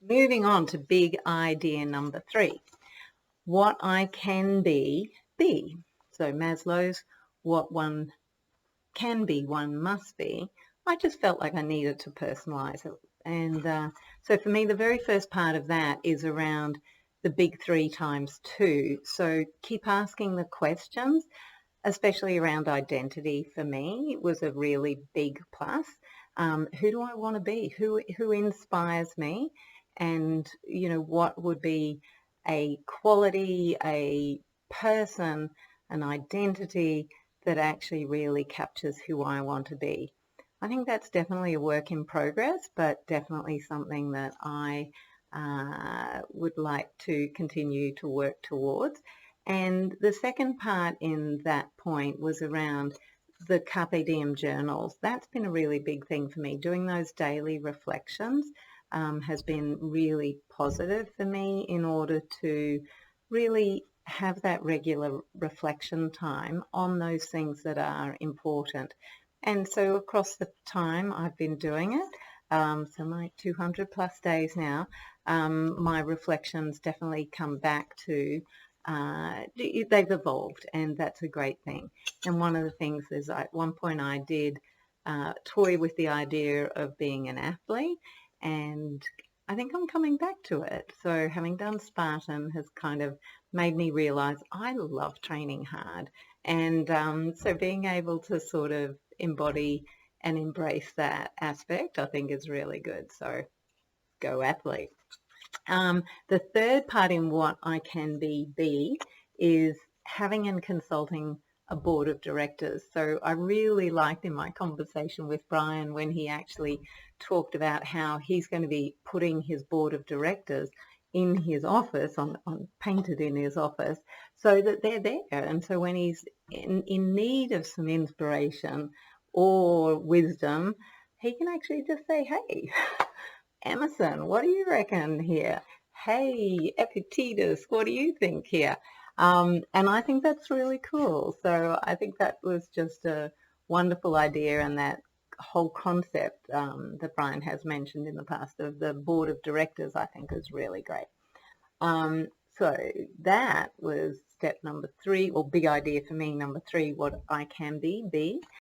Moving on to big idea number 3. What I can be. So Maslow's what one can be, one must be. I just felt like I needed to personalize it. And so for me, the very first part of that is around the big 3 times 2. So keep asking the questions, especially around identity. For me, it was a really big plus. Who do I want to be? Who inspires me? And, what would be a quality, a person, an identity that actually really captures who I want to be. I think that's definitely a work in progress, but definitely something that I would like to continue to work towards. And the second part in that point was around the Carpe Diem journals. That's been a really big thing for me. Doing those daily reflections has been really positive for me in order to really have that regular reflection time on those things that are important. And so across the time I've been doing it, so my 200 plus days now, my reflections definitely come back to they've evolved, and that's a great thing. And one of the things is at one point I did toy with the idea of being an athlete, and I think I'm coming back to it. So having done Spartan has kind of made me realize I love training hard. And so being able to sort of embody and embrace that aspect, I think is really good. So go athlete. The third part in what I can be is having and consulting a board of directors. So I really liked in my conversation with Brian when he actually talked about how he's going to be putting his board of directors in his office, on painted in his office, so that they're there. And so when he's in need of some inspiration or wisdom, he can actually just say, hey, Emerson, what do you reckon here? Hey, Epictetus, what do you think here? And I think that's really cool. So I think that was just a wonderful idea, and that whole concept that Brian has mentioned in the past of the board of directors, I think is really great. So that was step number 3, or big idea for me, number 3, what I can be.